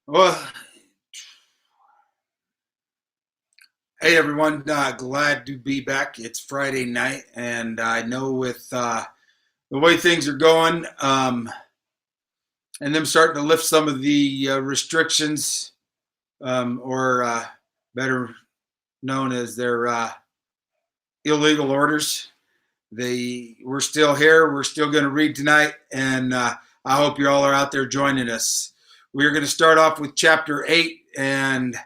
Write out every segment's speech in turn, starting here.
Well, hey everyone, glad to be back. It's Friday night, and I know with the way things are going, and them starting to lift some of the restrictions, or better known as their illegal orders. We're still here. We're still going to read tonight, and I hope you all are out there joining us. We're going to start off with chapter 8, and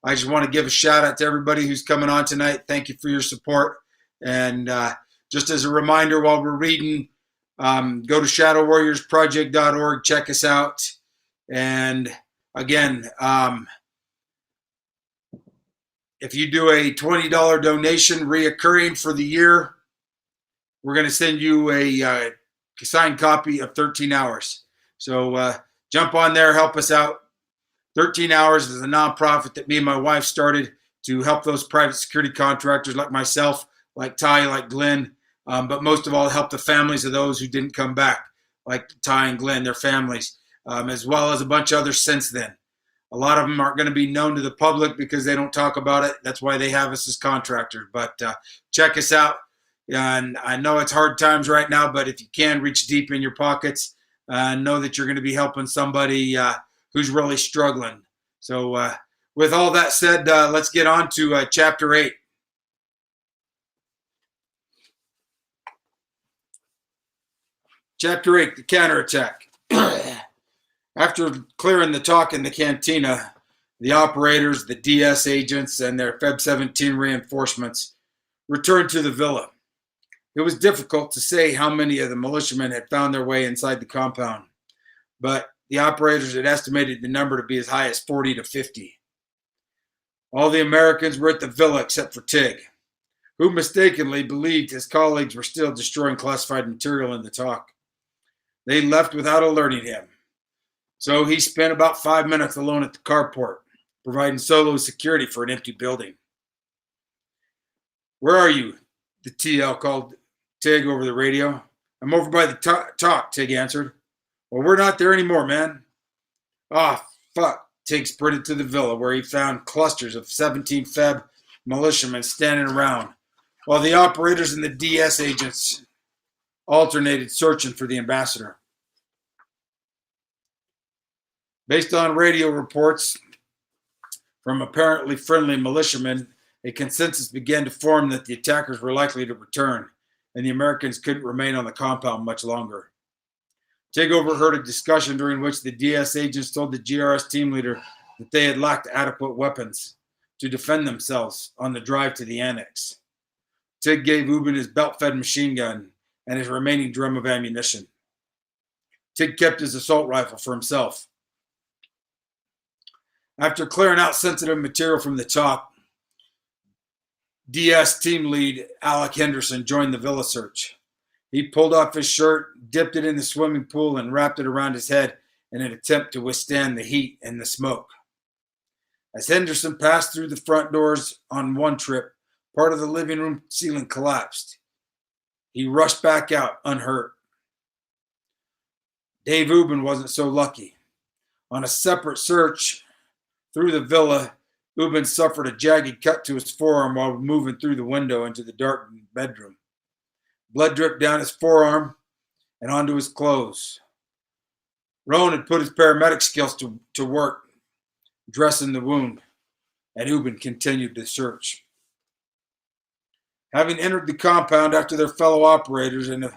I just want to give a shout out to everybody who's coming on tonight. Thank you for your support. And just as a reminder, while we're reading, go to shadowwarriorsproject.org, check us out. And again, if you do a $20 donation reoccurring for the year, we're going to send you a signed copy of 13 Hours. So jump on there, help us out. 13 Hours is a nonprofit that me and my wife started to help those private security contractors like myself, like Ty, like Glenn, but most of all, help the families of those who didn't come back, like Ty and Glenn, their families, as well as a bunch of others since then. A lot of them aren't going to be known to the public because they don't talk about it. That's why they have us as contractors. But check us out. And I know it's hard times right now, but if you can, reach deep in your pockets, know that you're going to be helping somebody who's really struggling. So with all that said, let's get on to chapter 8. Chapter 8, the counterattack. After clearing the talk in the cantina, the operators, the DS agents, and their Feb 17 reinforcements returned to the villa. It was difficult to say how many of the militiamen had found their way inside the compound, but the operators had estimated the number to be as high as 40 to 50. All the Americans were at the villa except for Tig, who mistakenly believed his colleagues were still destroying classified material in the talk. They left without alerting him, so he spent about 5 minutes alone at the carport, providing solo security for an empty building. "Where are you?" the TL called Tig over the radio. "I'm over by the talk," Tig answered. "Well, we're not there anymore, man." "Ah, fuck." Tig sprinted to the villa where he found clusters of 17 Feb militiamen standing around, while the operators and the DS agents alternated searching for the ambassador. Based on radio reports from apparently friendly militiamen, a consensus began to form that the attackers were likely to return, and the Americans couldn't remain on the compound much longer. Tig overheard a discussion during which the DS agents told the GRS team leader that they had lacked adequate weapons to defend themselves on the drive to the annex. Tig gave Ubin his belt-fed machine gun and his remaining drum of ammunition. Tig kept his assault rifle for himself. After clearing out sensitive material from the talk, DS team lead Alec Henderson joined the villa search. He pulled off his shirt, dipped it in the swimming pool, and wrapped it around his head in an attempt to withstand the heat and the smoke. As Henderson passed through the front doors on one trip, part of the living room ceiling collapsed. He rushed back out unhurt. Dave Ubin wasn't so lucky. On a separate search through the villa, Ubin suffered a jagged cut to his forearm while moving through the window into the darkened bedroom. Blood dripped down his forearm and onto his clothes. Rowan had put his paramedic skills to work, dressing the wound, and Ubin continued the search. Having entered the compound after their fellow operators and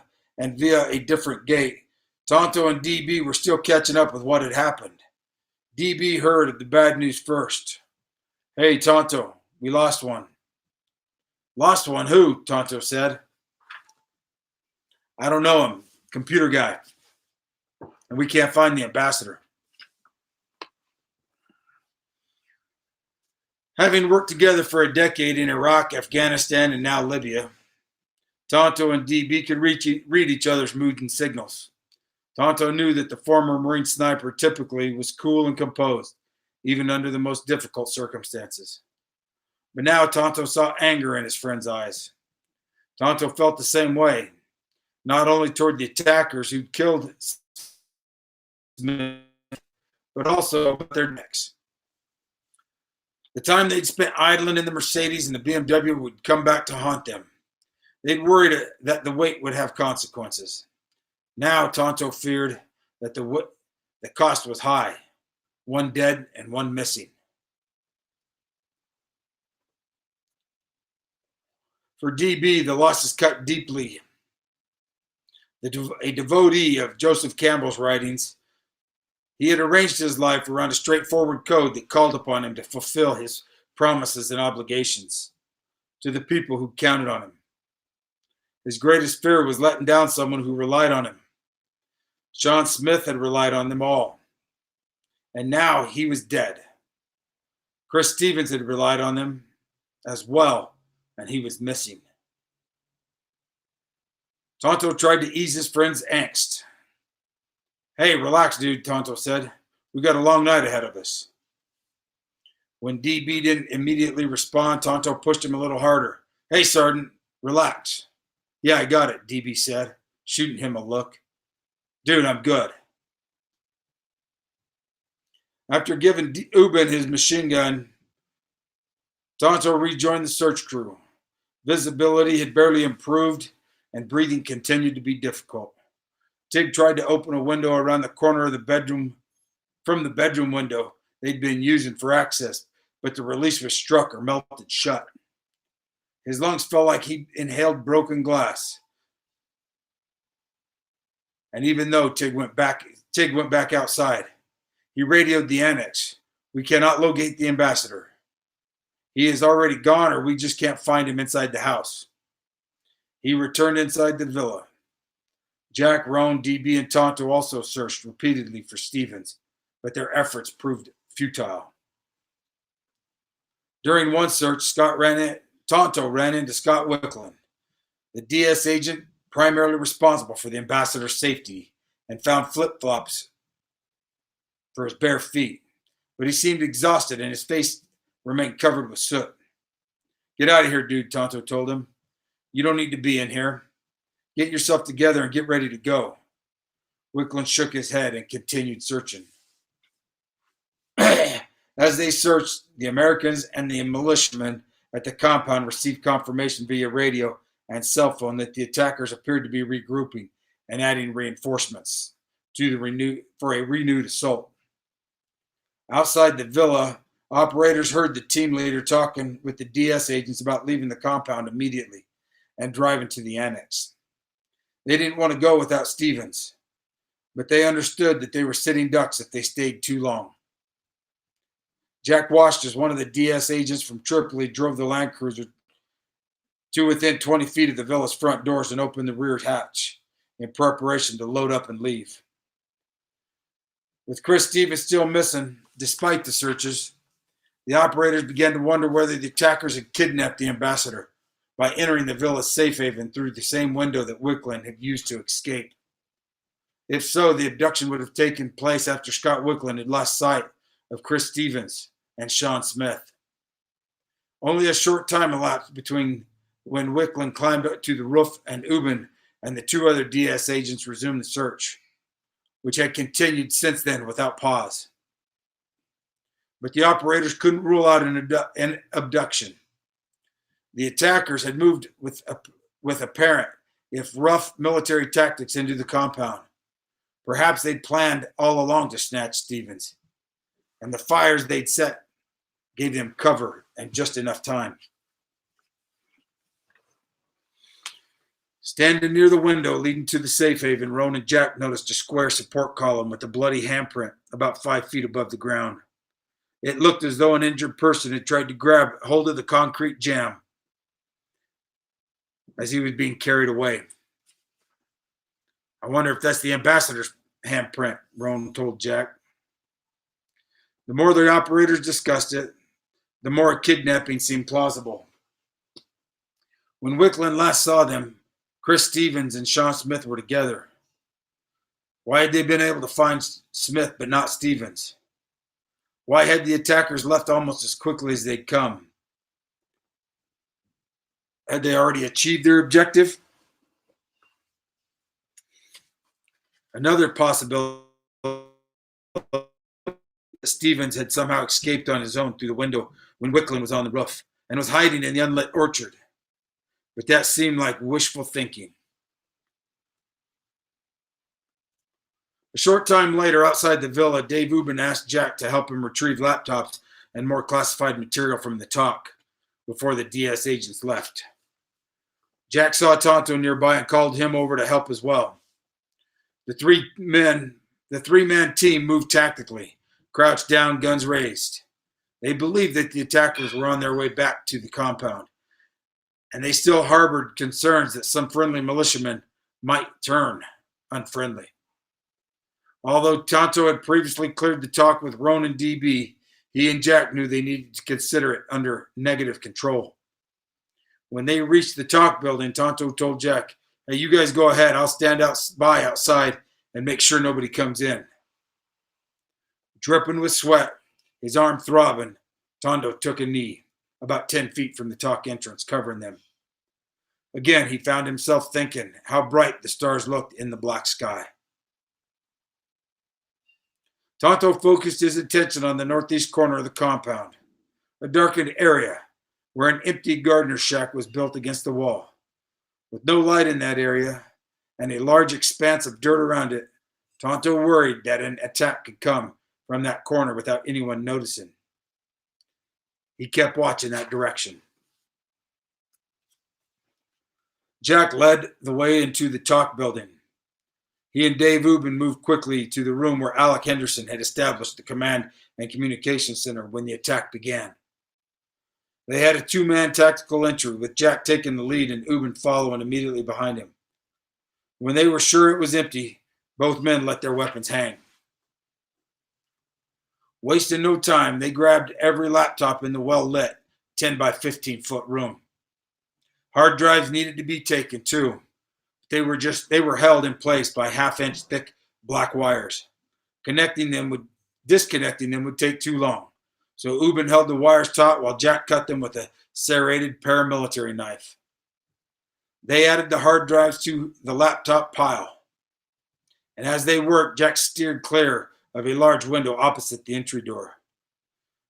via a different gate, Tonto and DB were still catching up with what had happened. DB heard of the bad news first. "Hey, Tonto, we lost one." "Lost one? Who?" Tonto said. "I don't know him. Computer guy. And we can't find the ambassador." Having worked together for a decade in Iraq, Afghanistan, and now Libya, Tonto and DB could read each other's moods and signals. Tonto knew that the former Marine sniper typically was cool and composed, even under the most difficult circumstances. But now Tonto saw anger in his friend's eyes. Tonto felt the same way, not only toward the attackers who'd killed Smith, but also their necks. The time they'd spent idling in the Mercedes and the BMW would come back to haunt them. They'd worried that the wait would have consequences. Now Tonto feared that the cost was high, one dead and one missing. For DB, the losses cut deeply. A devotee of Joseph Campbell's writings, he had arranged his life around a straightforward code that called upon him to fulfill his promises and obligations to the people who counted on him. His greatest fear was letting down someone who relied on him. Sean Smith had relied on them all, and now he was dead. Chris Stevens had relied on them as well, and he was missing. Tonto tried to ease his friend's angst. Hey, relax, dude, Tonto said. We got a long night ahead of us. When DB didn't immediately respond, Tonto pushed him a little harder. Hey, Sergeant, relax. Yeah, I got it, DB said, shooting him a look. Dude, I'm good. After giving Ubin his machine gun, Tonto rejoined the search crew. Visibility had barely improved, and breathing continued to be difficult. Tig tried to open a window around the corner of the bedroom from the bedroom window they'd been using for access, but the release was struck or melted shut. His lungs felt like he'd inhaled broken glass. And even though Tig went back outside, he radioed the annex. We cannot locate the ambassador. He is already gone, or we just can't find him inside the house. He returned inside the villa. Jack, Roan, DB, and Tonto also searched repeatedly for Stevens, but their efforts proved futile. During one search, Tonto ran into Scott Wicklund, the DS agent primarily responsible for the ambassador's safety, and found flip-flops for his bare feet. But he seemed exhausted, and his face remained covered with soot. Get out of here, dude, Tonto told him. You don't need to be in here. Get yourself together and get ready to go. Wicklund shook his head and continued searching. As they searched, the Americans and the militiamen at the compound received confirmation via radio and cell phone that the attackers appeared to be regrouping and adding reinforcements for a renewed assault. Outside the villa, operators heard the team leader talking with the DS agents about leaving the compound immediately and driving to the annex. They didn't want to go without Stevens, but they understood that they were sitting ducks if they stayed too long. Jack Washed, as one of the DS agents from Tripoli, drove the Land Cruiser to within 20 feet of the villa's front doors and opened the rear hatch in preparation to load up and leave. With Chris Stevens still missing, despite the searches, the operators began to wonder whether the attackers had kidnapped the ambassador by entering the villa's safe haven through the same window that Wicklund had used to escape. If so, the abduction would have taken place after Scott Wicklund had lost sight of Chris Stevens and Sean Smith. Only a short time elapsed between when Wicklund climbed up to the roof and Ubin and the two other DS agents resumed the search, which had continued since then without pause. But the operators couldn't rule out an abduction. The attackers had moved with apparent, if rough, military tactics into the compound. Perhaps they'd planned all along to snatch Stevens, and the fires they'd set gave them cover and just enough time. Standing near the window leading to the safe haven, Roan and Jack noticed a square support column with a bloody handprint about 5 feet above the ground. It looked as though an injured person had tried to grab hold of the concrete jam as he was being carried away. I wonder if that's the ambassador's handprint, Roan told Jack. The more the operators discussed it, the more a kidnapping seemed plausible. When Wicklund last saw them, Chris Stevens and Sean Smith were together. Why had they been able to find Smith but not Stevens? Why had the attackers left almost as quickly as they'd come? Had they already achieved their objective? Another possibility Stevens had somehow escaped on his own through the window when Wicklund was on the roof and was hiding in the unlit orchard. But that seemed like wishful thinking. A short time later, outside the villa, Dave Ubben asked Jack to help him retrieve laptops and more classified material from the talk before the DS agents left. Jack saw Tonto nearby and called him over to help as well. The three-man team moved tactically, crouched down, guns raised. They believed that the attackers were on their way back to the compound, and they still harbored concerns that some friendly militiamen might turn unfriendly. Although Tonto had previously cleared the talk with Ronan DB, he and Jack knew they needed to consider it under negative control. When they reached the talk building, Tonto told Jack, "Hey, you guys go ahead. I'll stand outside and make sure nobody comes in." Dripping with sweat, his arm throbbing, Tonto took a knee, about 10 feet from the talk entrance, covering them. Again, he found himself thinking how bright the stars looked in the black sky. Tonto focused his attention on the northeast corner of the compound, a darkened area where an empty gardener's shack was built against the wall. With no light in that area and a large expanse of dirt around it, Tonto worried that an attack could come from that corner without anyone noticing. He kept watching that direction. Jack led the way into the talk building. He and Dave Ubben moved quickly to the room where Alec Henderson had established the command and communication center when the attack began. They had a two-man tactical entry, with Jack taking the lead and Ubben following immediately behind him. When they were sure it was empty, both men let their weapons hang. Wasting no time, they grabbed every laptop in the well-lit 10 by 15 foot room. Hard drives needed to be taken too. They were held in place by half-inch thick black wires. Disconnecting them would take too long. So Ubben held the wires taut while Jack cut them with a serrated paramilitary knife. They added the hard drives to the laptop pile. And as they worked, Jack steered clear of a large window opposite the entry door.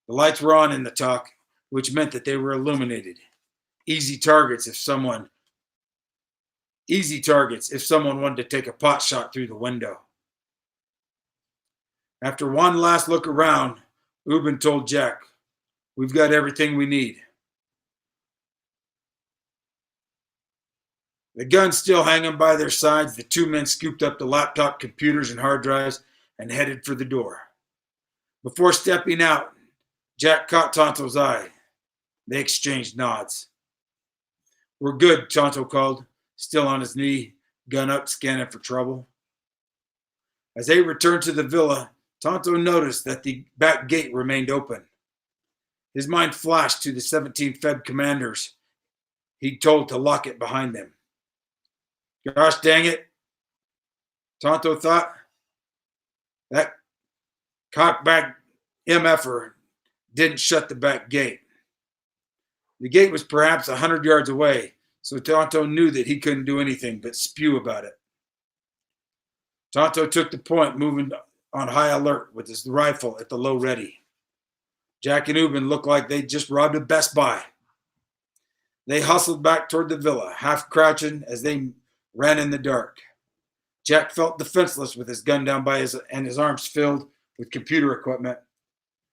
The lights were on in the talk, which meant that they were illuminated. Easy targets if someone wanted to take a pot shot through the window. After one last look around, Ubben told Jack, "We've got everything we need." The guns still hanging by their sides, the two men scooped up the laptop computers and hard drives and headed for the door. Before stepping out, Jack caught Tonto's eye. They exchanged nods. "We're good," Tonto called, still on his knee, gun up, scanning for trouble. As they returned to the villa, Tonto noticed that the back gate remained open. His mind flashed to the 17 Fed commanders he'd told to lock it behind them. Gosh dang it, Tonto thought. That cockback MFer didn't shut the back gate. The gate was perhaps 100 yards away, so Tonto knew that he couldn't do anything but spew about it. Tonto took the point, moving on high alert with his rifle at the low ready. Jack and Ubben looked like they'd just robbed a Best Buy. They hustled back toward the villa, half crouching as they ran in the dark. Jack felt defenseless with his gun down by his arms filled with computer equipment,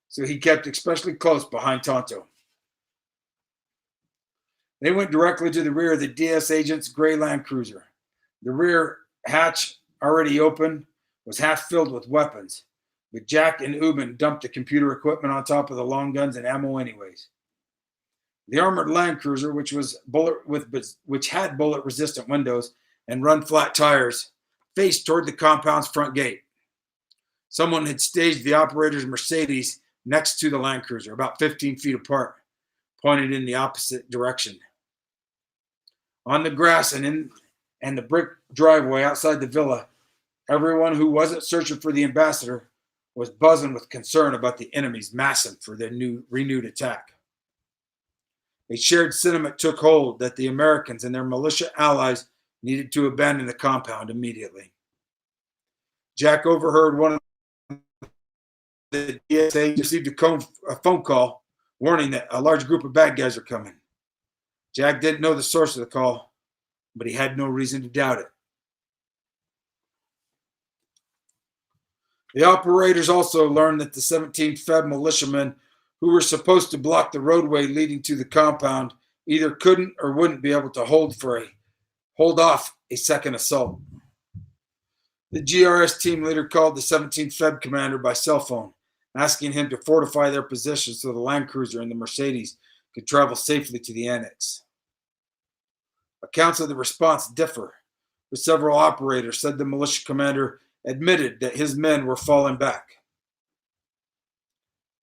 so he kept especially close behind Tonto. They went directly to the rear of the DS agent's gray Land Cruiser. The rear hatch, already open, was half filled with weapons, but Jack and Ubben dumped the computer equipment on top of the long guns and ammo anyways. The armored Land Cruiser, which had bullet-resistant windows and run-flat tires, faced toward the compound's front gate. Someone had staged the operator's Mercedes next to the Land Cruiser, about 15 feet apart, pointed in the opposite direction. On the grass and the brick driveway outside the villa, everyone who wasn't searching for the ambassador was buzzing with concern about the enemies massing for their renewed attack. A shared sentiment took hold that the Americans and their militia allies needed to abandon the compound immediately. Jack overheard one of the DSA received a phone call warning that a large group of bad guys are coming. Jack didn't know the source of the call, but he had no reason to doubt it. The operators also learned that the 17th Fed militiamen who were supposed to block the roadway leading to the compound either couldn't or wouldn't be able to hold off a second assault. The GRS team leader called the 17th Fed commander by cell phone, asking him to fortify their position so the Land Cruiser and the Mercedes could travel safely to the annex. Accounts of the response differ, but several operators said the militia commander admitted that his men were falling back.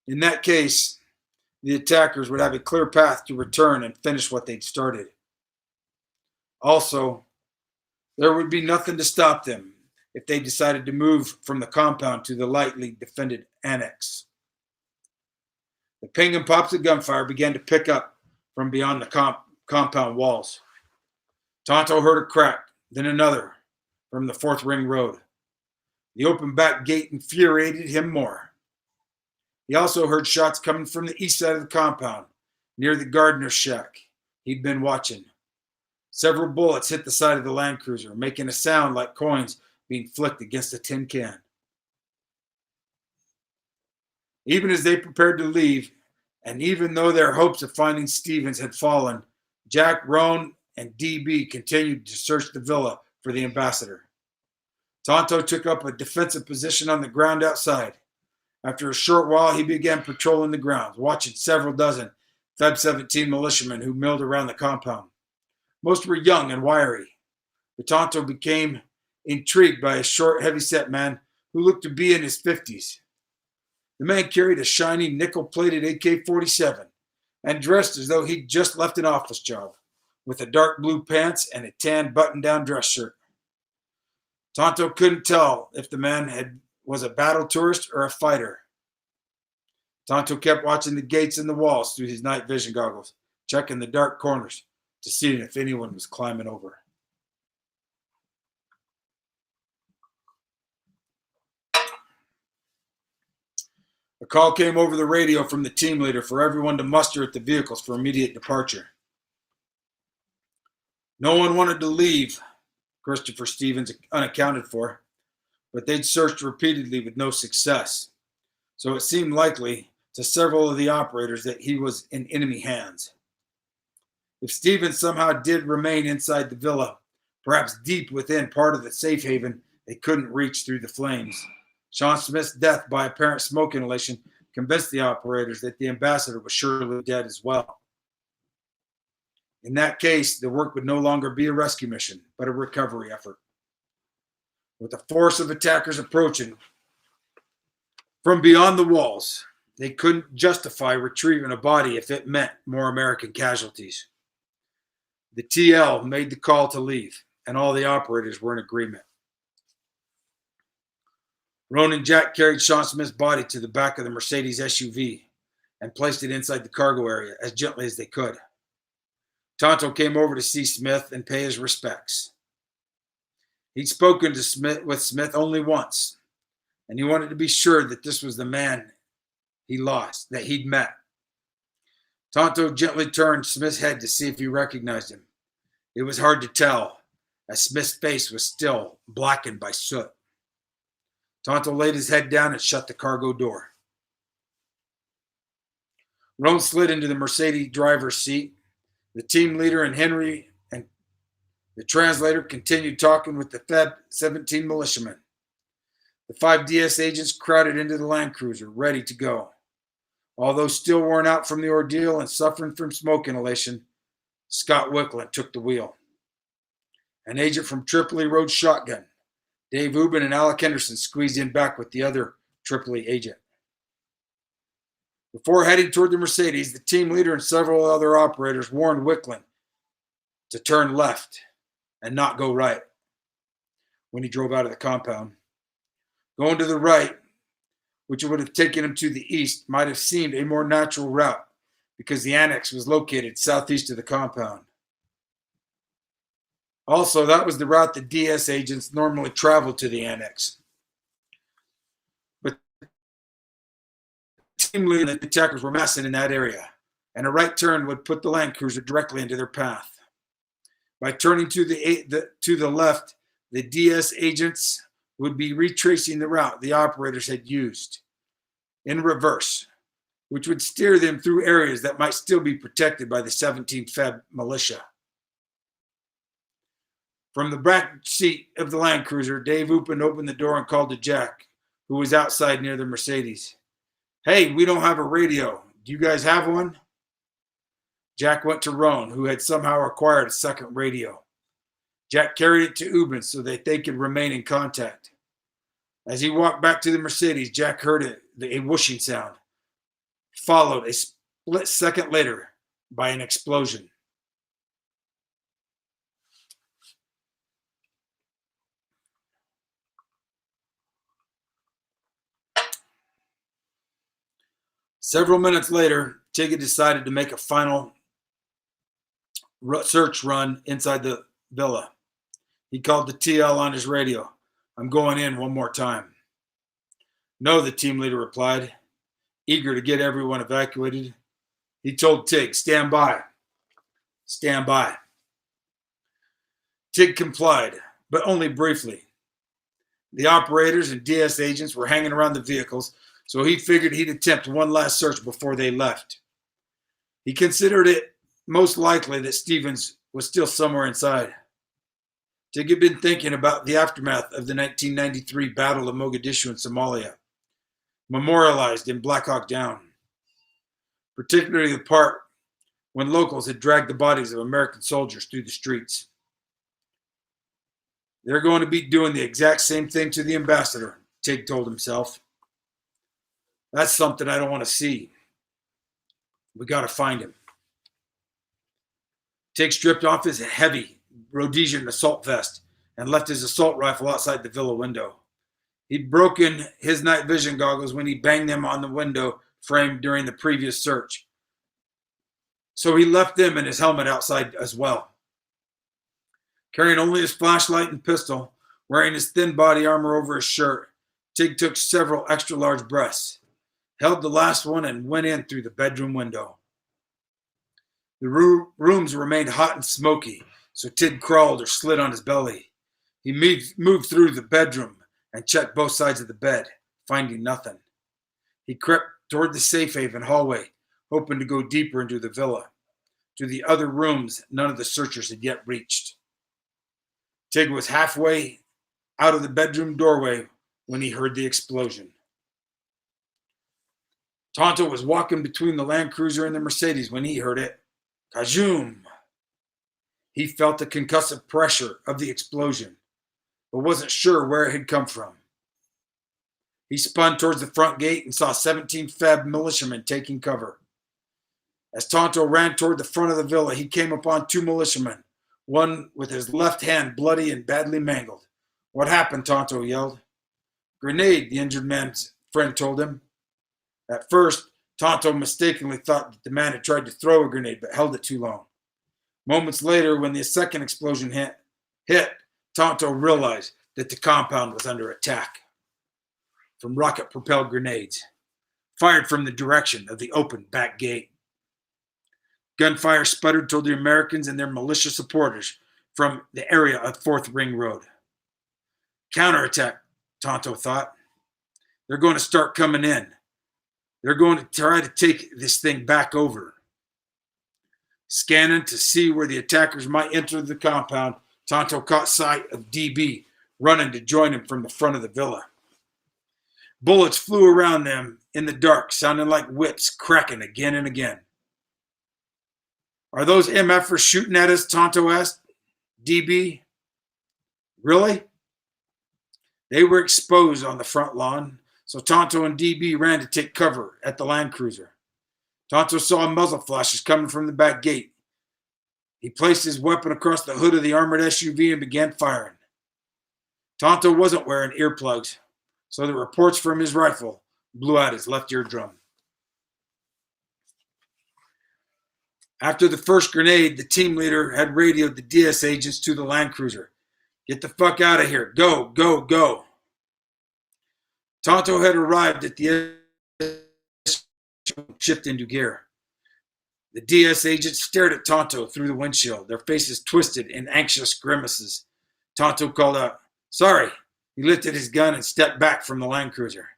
In that case, the attackers would have a clear path to return and finish what they'd started. Also, there would be nothing to stop them if they decided to move from the compound to the lightly defended annex. The ping and pops of gunfire began to pick up from beyond the compound walls. Tonto heard a crack, then another from the Fourth Ring Road. The open back gate infuriated him more. He also heard shots coming from the east side of the compound, near the gardener's shack he'd been watching. Several bullets hit the side of the Land Cruiser, making a sound like coins being flicked against a tin can. Even as they prepared to leave, and even though their hopes of finding Stevens had fallen, Jack, Roan, and DB continued to search the villa for the ambassador. Tonto took up a defensive position on the ground outside. After a short while, he began patrolling the grounds, watching several dozen Feb 17 militiamen who milled around the compound. Most were young and wiry. But Tonto became intrigued by a short, heavy-set man who looked to be in his 50s. The man carried a shiny, nickel-plated AK-47 and dressed as though he'd just left an office job, with a dark blue pants and a tan button-down dress shirt. Tonto couldn't tell if the man was a battle tourist or a fighter. Tonto kept watching the gates and the walls through his night vision goggles, checking the dark corners to see if anyone was climbing over. A call came over the radio from the team leader for everyone to muster at the vehicles for immediate departure. No one wanted to leave Christopher Stevens unaccounted for, but they'd searched repeatedly with no success. So it seemed likely to several of the operators that he was in enemy hands. If Stevens somehow did remain inside the villa, perhaps deep within part of the safe haven they couldn't reach through the flames, Sean Smith's death by apparent smoke inhalation convinced the operators that the ambassador was surely dead as well. In that case, the work would no longer be a rescue mission, but a recovery effort. With a force of attackers approaching from beyond the walls, they couldn't justify retrieving a body if it meant more American casualties. The TL made the call to leave, and all the operators were in agreement. Roan and Jack carried Sean Smith's body to the back of the Mercedes SUV and placed it inside the cargo area as gently as they could. Tonto came over to see Smith and pay his respects. He'd spoken to with Smith only once, and he wanted to be sure that this was the man that he'd met. Tonto gently turned Smith's head to see if he recognized him. It was hard to tell, as Smith's face was still blackened by soot. Tonto laid his head down and shut the cargo door. Roan slid into the Mercedes driver's seat. The team leader and Henry and the translator continued talking with the Feb 17 militiamen. The 5 DS agents crowded into the Land Cruiser, ready to go. Although still worn out from the ordeal and suffering from smoke inhalation, Scott Wicklund took the wheel. An agent from Tripoli rode shotgun. Dave Ubben and Alec Henderson squeezed in back with the other Tripoli agent. Before heading toward the Mercedes, the team leader and several other operators warned Wicklund to turn left and not go right when he drove out of the compound. Going to the right, which would have taken him to the east, might have seemed a more natural route because the annex was located southeast of the compound. Also, that was the route the DS agents normally traveled to the annex. team leader and the attackers were massing in that area, and a right turn would put the Land Cruiser directly into their path. By turning to the left, the DS agents would be retracing the route the operators had used in reverse, which would steer them through areas that might still be protected by the 17th Feb militia. From the back seat of the Land Cruiser, Dave opened the door and called to Jack, who was outside near the Mercedes. "Hey, we don't have a radio. Do you guys have one?" Jack went to Roan, who had somehow acquired a second radio. Jack carried it to Ubin so that they could remain in contact. As he walked back to the Mercedes, Jack heard a whooshing sound, followed a split second later by an explosion. Several minutes later, Tigger decided to make a final search run inside the villa. He called the TL on his radio. "I'm going in one more time." "No," the team leader replied, eager to get everyone evacuated. He told Tig, "Stand by. Stand by." Tig complied, but only briefly. The operators and DS agents were hanging around the vehicles, so he figured he'd attempt one last search before they left. He considered it most likely that Stevens was still somewhere inside. Tig had been thinking about the aftermath of the 1993 Battle of Mogadishu in Somalia, memorialized in Black Hawk Down, particularly the part when locals had dragged the bodies of American soldiers through the streets. "They're going to be doing the exact same thing to the ambassador," Tig told himself. "That's something I don't want to see. We got to find him." Tig stripped off his heavy Rhodesian assault vest and left his assault rifle outside the villa window. He'd broken his night vision goggles when he banged them on the window frame during the previous search, so he left them and his helmet outside as well. Carrying only his flashlight and pistol, wearing his thin body armor over his shirt, Tig took several extra-large breaths, held the last one, and went in through the bedroom window. The rooms remained hot and smoky, so Tig crawled or slid on his belly. He moved through the bedroom and checked both sides of the bed, finding nothing. He crept toward the safe haven hallway, hoping to go deeper into the villa, to the other rooms none of the searchers had yet reached. Tig was halfway out of the bedroom doorway when he heard the explosion. Tonto was walking between the Land Cruiser and the Mercedes when he heard it. Kajoom! He felt the concussive pressure of the explosion, but wasn't sure where it had come from. He spun towards the front gate and saw 17 Feb militiamen taking cover. As Tonto ran toward the front of the villa, he came upon two militiamen, one with his left hand bloody and badly mangled. "What happened?" Tonto yelled. "Grenade," the injured man's friend told him. At first, Tonto mistakenly thought that the man had tried to throw a grenade, but held it too long. Moments later, when the second explosion hit, Tonto realized that the compound was under attack from rocket-propelled grenades, fired from the direction of the open back gate. Gunfire sputtered toward the Americans and their militia supporters from the area of 4th Ring Road. Counterattack, Tonto thought. They're going to start coming in. They're going to try to take this thing back over. Scanning to see where the attackers might enter the compound, Tonto caught sight of DB running to join him from the front of the villa. Bullets flew around them in the dark, sounding like whips cracking again and again. "Are those MFers shooting at us?" Tonto asked. "DB? Really?" They were exposed on the front lawn, so Tonto and DB ran to take cover at the Land Cruiser. Tonto saw muzzle flashes coming from the back gate. He placed his weapon across the hood of the armored SUV and began firing. Tonto wasn't wearing earplugs, so the reports from his rifle blew out his left eardrum. After the first grenade, the team leader had radioed the DS agents to the Land Cruiser. "Get the fuck out of here. Go, go, go." Tonto had arrived at the shift into gear. The DS agent stared at Tonto through the windshield, their faces twisted in anxious grimaces. Tonto called out, "Sorry." He lifted his gun and stepped back from the Land Cruiser.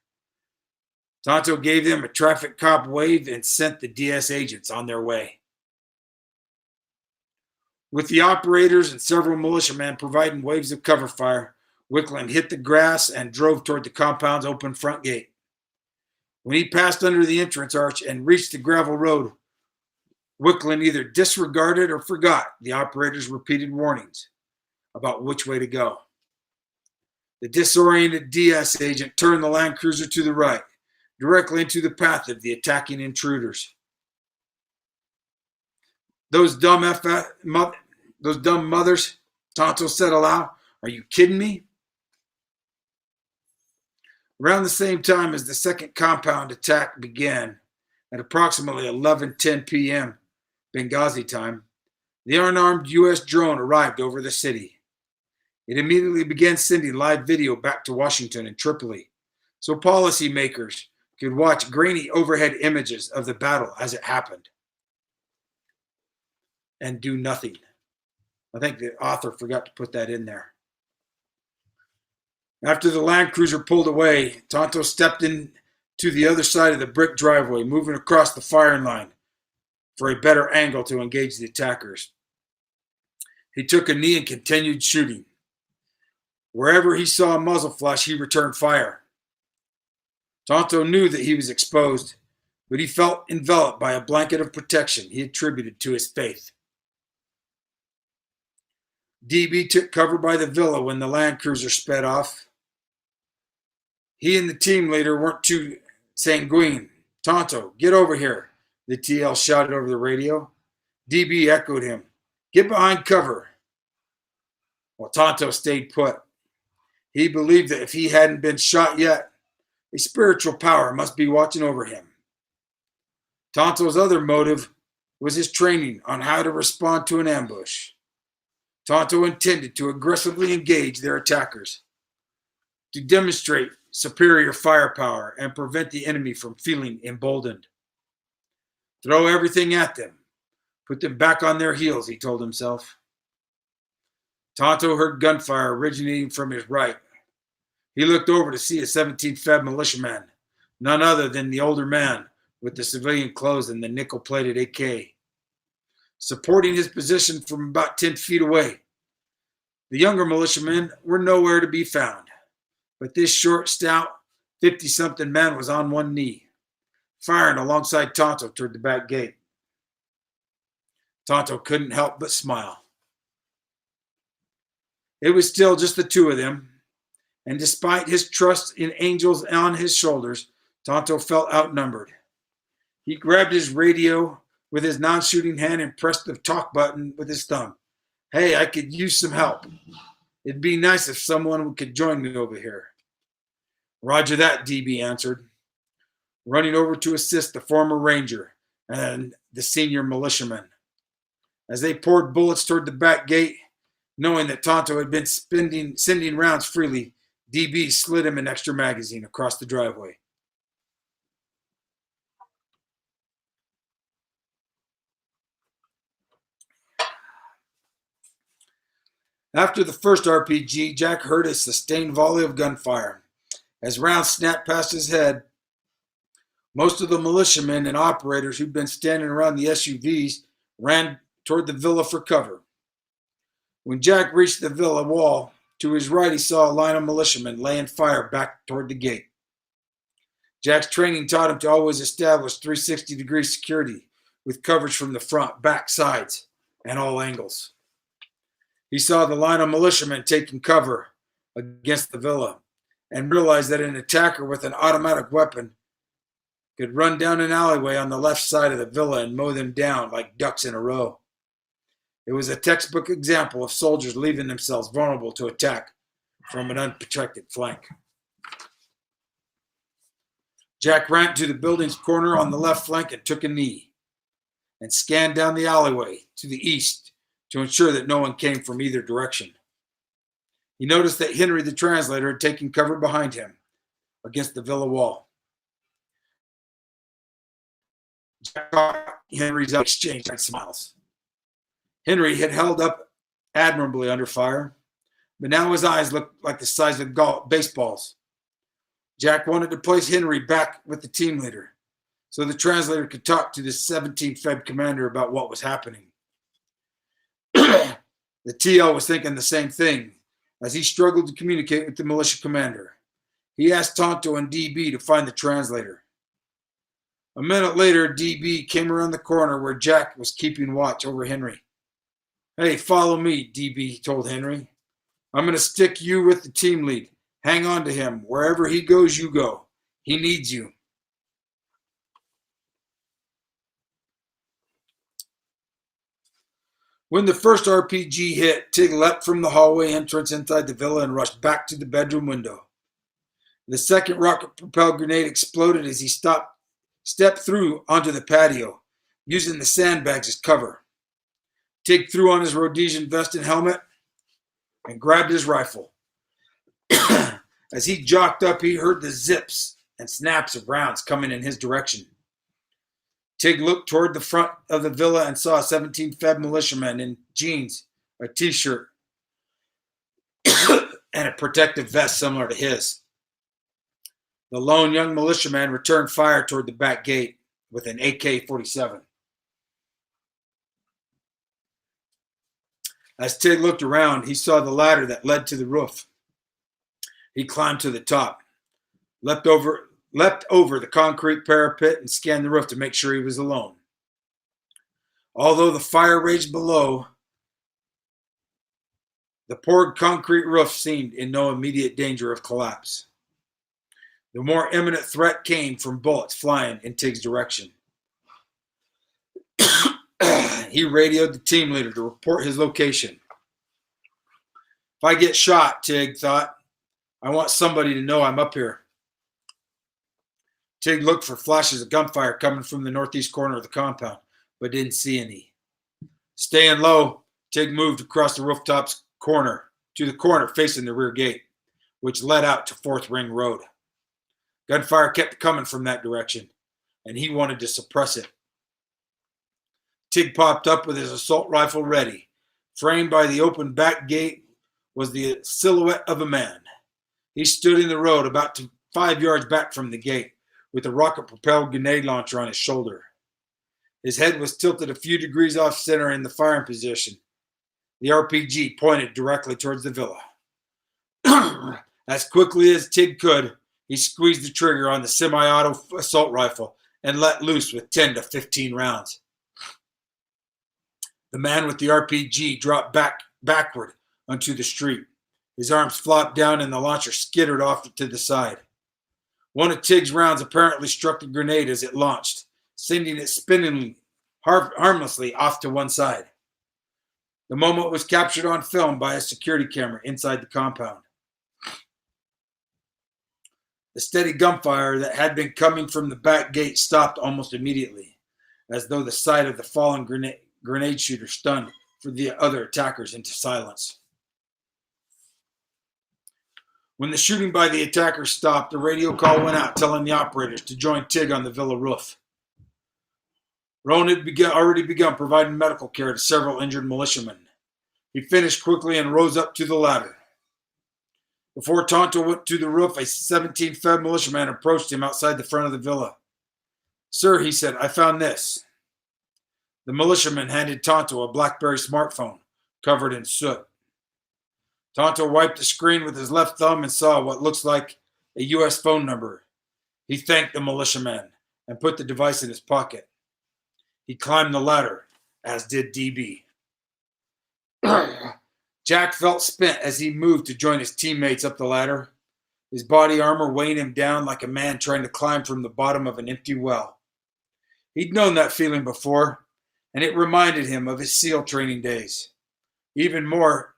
Tonto gave them a traffic cop wave and sent the DS agents on their way. With the operators and several militiamen providing waves of cover fire, Wickland hit the grass and drove toward the compound's open front gate. When he passed under the entrance arch and reached the gravel road, Wickland either disregarded or forgot the operators' repeated warnings about which way to go. The disoriented DS agent turned the Land Cruiser to the right, directly into the path of the attacking intruders. Those dumb mothers, Tonto said aloud. Are you kidding me? Around the same time as the second compound attack began, at approximately 11:10 p.m. Benghazi time, the unarmed U.S. drone arrived over the city. It immediately began sending live video back to Washington and Tripoli, so policymakers could watch grainy overhead images of the battle as it happened and do nothing. I think the author forgot to put that in there. After the Land Cruiser pulled away, Tonto stepped in to the other side of the brick driveway, moving across the firing line for a better angle to engage the attackers. He took a knee and continued shooting. Wherever he saw a muzzle flash, he returned fire. Tonto knew that he was exposed, but he felt enveloped by a blanket of protection he attributed to his faith. DB took cover by the villa when the Land Cruiser sped off. He and the team leader weren't too sanguine. "Tonto, get over here," the TL shouted over the radio. DB echoed him. "Get behind cover." Well, Tonto stayed put. He believed that if he hadn't been shot yet, a spiritual power must be watching over him. Tonto's other motive was his training on how to respond to an ambush. Tonto intended to aggressively engage their attackers, to demonstrate superior firepower and prevent the enemy from feeling emboldened. Throw everything at them. Put them back on their heels, he told himself. Tonto heard gunfire originating from his right. He looked over to see a 17th Feb militiaman, none other than the older man with the civilian clothes and the nickel-plated AK, supporting his position from about 10 feet away. The younger militiamen were nowhere to be found, but this short, stout, 50-something man was on one knee, firing alongside Tonto toward the back gate. Tonto couldn't help but smile. It was still just the two of them, and despite his trust in angels on his shoulders, Tonto felt outnumbered. He grabbed his radio with his non-shooting hand and pressed the talk button with his thumb. "Hey, I could use some help. It'd be nice if someone could join me over here." "Roger that," DB answered, running over to assist the former ranger and the senior militiaman. As they poured bullets toward the back gate, knowing that Tonto had been sending rounds freely, DB slid him an extra magazine across the driveway. After the first RPG, Jack heard a sustained volley of gunfire. As rounds snapped past his head, most of the militiamen and operators who'd been standing around the SUVs ran toward the villa for cover. When Jack reached the villa wall, to his right he saw a line of militiamen laying fire back toward the gate. Jack's training taught him to always establish 360-degree security with coverage from the front, back, sides, and all angles. He saw the line of militiamen taking cover against the villa and realized that an attacker with an automatic weapon could run down an alleyway on the left side of the villa and mow them down like ducks in a row. It was a textbook example of soldiers leaving themselves vulnerable to attack from an unprotected flank. Jack ran to the building's corner on the left flank and took a knee, and scanned down the alleyway to the east to ensure that no one came from either direction. He noticed that Henry the translator had taken cover behind him against the villa wall. Jack caught Henry's exchange and smiles. Henry had held up admirably under fire, but now his eyes looked like the size of baseballs. Jack wanted to place Henry back with the team leader, so the translator could talk to the 17th Fed commander about what was happening. The TL was thinking the same thing as he struggled to communicate with the militia commander. He asked Tonto and DB to find the translator. A minute later, DB came around the corner where Jack was keeping watch over Henry. Hey, follow me, DB told Henry. I'm going to stick you with the team lead. Hang on to him. Wherever he goes, you go. He needs you. When the first RPG hit, Tig leapt from the hallway entrance inside the villa and rushed back to the bedroom window. The second rocket-propelled grenade exploded as he stepped through onto the patio, using the sandbags as cover. Tig threw on his Rhodesian vest and helmet and grabbed his rifle. As he jocked up, he heard the zips and snaps of rounds coming in his direction. Tig looked toward the front of the villa and saw a 17th Fed militiaman in jeans, a t-shirt, and a protective vest similar to his. The lone young militiaman returned fire toward the back gate with an AK-47. As Tig looked around, he saw the ladder that led to the roof. He climbed to the top, leapt over the concrete parapet, and scanned the roof to make sure he was alone. Although the fire raged below, the poured concrete roof seemed in no immediate danger of collapse. The more imminent threat came from bullets flying in Tig's direction. He radioed the team leader to report his location. If I get shot, Tig thought, I want somebody to know I'm up here. Tig looked for flashes of gunfire coming from the northeast corner of the compound, but didn't see any. Staying low, Tig moved across the rooftop's corner to the corner facing the rear gate, which led out to 4th Ring Road. Gunfire kept coming from that direction, and he wanted to suppress it. Tig popped up with his assault rifle ready. Framed by the open back gate was the silhouette of a man. He stood in the road about 5 yards back from the gate, with a rocket-propelled grenade launcher on his shoulder. His head was tilted a few degrees off center in the firing position. The RPG pointed directly towards the villa. As quickly as Tig could, he squeezed the trigger on the semi-auto assault rifle and let loose with 10 to 15 rounds. The man with the RPG dropped backward onto the street. His arms flopped down and the launcher skittered off to the side. One of Tig's rounds apparently struck the grenade as it launched, sending it spinning harmlessly off to one side. The moment was captured on film by a security camera inside the compound. The steady gunfire that had been coming from the back gate stopped almost immediately, as though the sight of the fallen grenade shooter stunned the other attackers into silence. When the shooting by the attackers stopped, a radio call went out telling the operators to join Tig on the villa roof. Roan had already begun providing medical care to several injured militiamen. He finished quickly and rose up to the ladder. Before Tonto went to the roof, a 17th Fed militiaman approached him outside the front of the villa. Sir, he said, I found this. The militiaman handed Tonto a BlackBerry smartphone covered in soot. Tonto wiped the screen with his left thumb and saw what looks like a U.S. phone number. He thanked the militiaman and put the device in his pocket. He climbed the ladder, as did DB. Jack felt spent as he moved to join his teammates up the ladder, his body armor weighing him down like a man trying to climb from the bottom of an empty well. He'd known that feeling before, and it reminded him of his SEAL training days. Even more,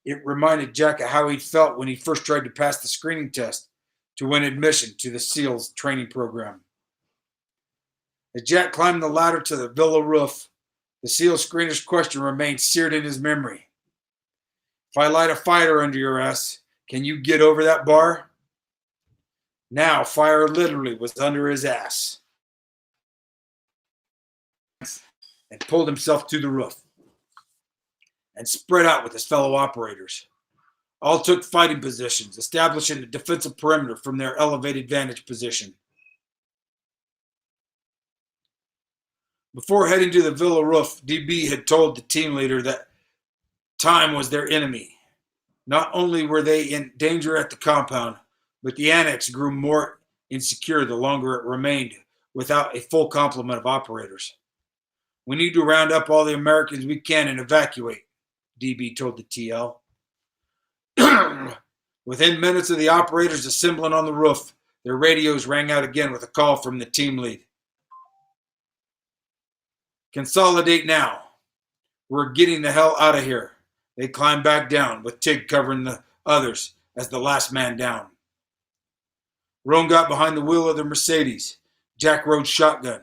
it reminded Jack of how he felt when he first tried to pass the screening test to win admission to the SEALs training program. As Jack climbed the ladder to the villa roof, the SEAL screener's question remained seared in his memory. If I light a fighter under your ass, can you get over that bar? Now, fire literally was under his ass. and pulled himself to the roof and spread out with his fellow operators. All took fighting positions, establishing a defensive perimeter from their elevated vantage position. Before heading to the villa roof, DB had told the team leader that time was their enemy. Not only were they in danger at the compound, but the annex grew more insecure the longer it remained without a full complement of operators. We need to round up all the Americans we can and evacuate, DB told the TL. Within minutes of the operators assembling on the roof, their radios rang out again with a call from the team lead. Consolidate now. We're getting the hell out of here. They climbed back down, with Tig covering the others as the last man down. Roan got behind the wheel of the Mercedes. Jack rode shotgun.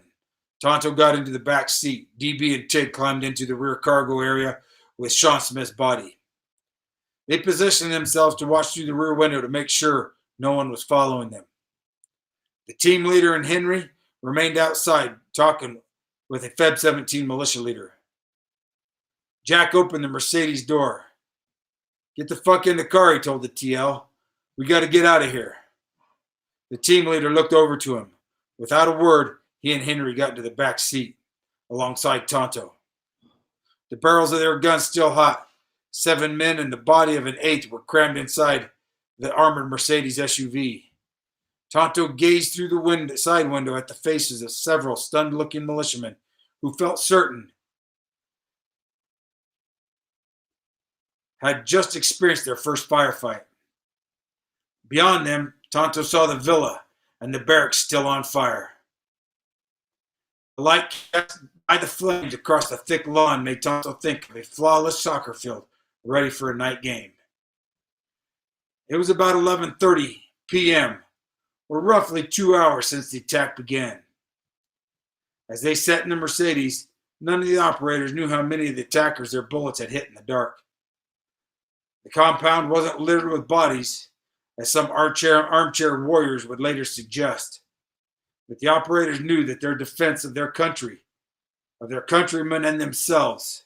Tonto got into the back seat. DB and Tig climbed into the rear cargo area with Sean Smith's body. They positioned themselves to watch through the rear window to make sure no one was following them. The team leader and Henry remained outside talking with a Feb 17 militia leader. Jack opened the Mercedes door. Get the fuck in the car, he told the TL. We got to get out of here. The team leader looked over to him. Without a word, he and Henry got into the back seat alongside Tonto. The barrels of their guns still hot. 7 men and the body of an 8th were crammed inside the armored Mercedes SUV. Tonto gazed through the side window at the faces of several stunned-looking militiamen who felt certain had just experienced their first firefight. Beyond them, Tonto saw the villa and the barracks still on fire. The light cast by the flames across the thick lawn made Tonto think of a flawless soccer field ready for a night game. It was about 11:30 p.m., or roughly 2 hours since the attack began. As they sat in the Mercedes, none of the operators knew how many of the attackers their bullets had hit in the dark. The compound wasn't littered with bodies, as some armchair warriors would later suggest. But the operators knew that their defense of their country, of their countrymen and themselves,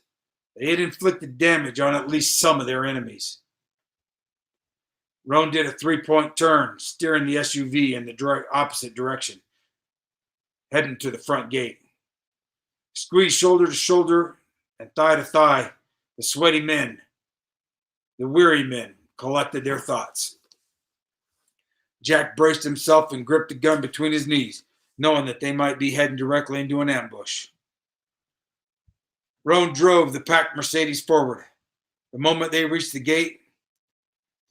they had inflicted damage on at least some of their enemies. Roan did a 3-point turn, steering the SUV in the opposite direction, heading to the front gate. Squeezed shoulder to shoulder and thigh to thigh, the sweaty men, the weary men, collected their thoughts. Jack braced himself and gripped the gun between his knees, knowing that they might be heading directly into an ambush. Roan drove the packed Mercedes forward. The moment they reached the gate,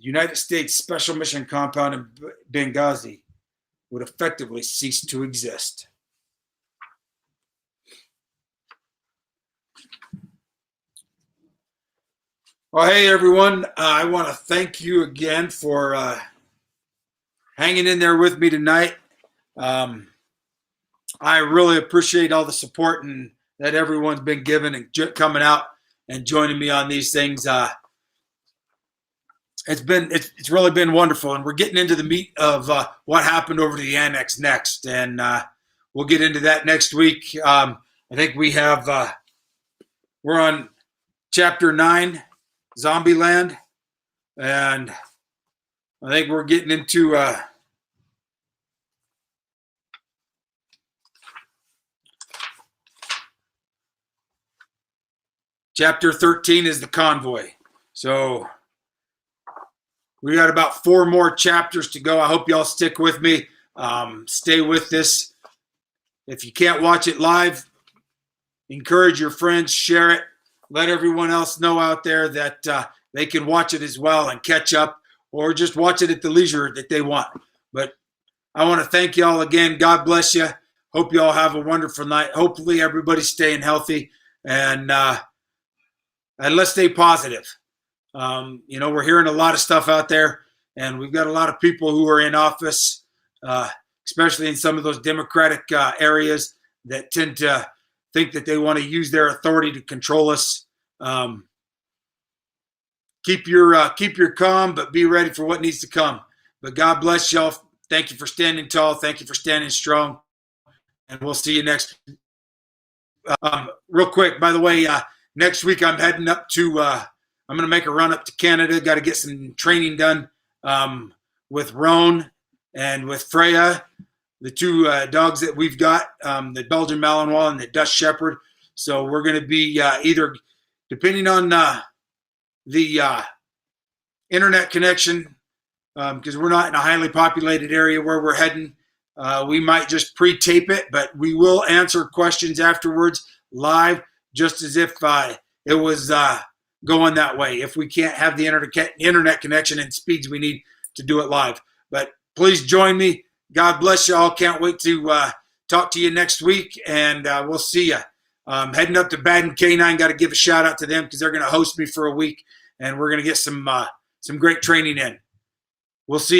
the United States Special Mission Compound in Benghazi would effectively cease to exist. Well, hey, everyone. I want to thank you again for hanging in there with me tonight. I really appreciate all the support and that everyone's been giving and coming out and joining me on these things. It's really been wonderful, and we're getting into the meat of what happened over to the annex next, and we'll get into that next week. I think we have we're on chapter 9, Zombieland, and I think we're getting into chapter 13 is the convoy. So we got about 4 more chapters to go. I hope y'all stick with me. Stay with this. If you can't watch it live, encourage your friends, share it. Let everyone else know out there that they can watch it as well and catch up, or just watch it at the leisure that they want. But I want to thank y'all again. God bless you. Hope y'all have a wonderful night. Hopefully everybody's staying healthy, and let's stay positive. We're hearing a lot of stuff out there, and we've got a lot of people who are in office, especially in some of those Democratic areas, that tend to think that they want to use their authority to control us. Keep your calm, but be ready for what needs to come. But God bless y'all. Thank you for standing tall. Thank you for standing strong. And we'll see you next Real quick, by the way, next week I'm heading up to, I'm going to make a run up to Canada. Got to get some training done with Roan and with Freya, the two dogs that we've got, the Belgian Malinois and the Dutch Shepherd. So we're going to be either, depending on the internet connection, because we're not in a highly populated area where we're heading, we might just pre-tape it, but we will answer questions afterwards live, just as if it was going that way. If we can't have the internet connection and speeds we need to do it live. But please join me. God bless you all. Can't wait to talk to you next week, and we'll see you. Heading up to Baden Canine, got to give a shout out to them because they're going to host me for a week, and we're going to get some great training in. We'll see you.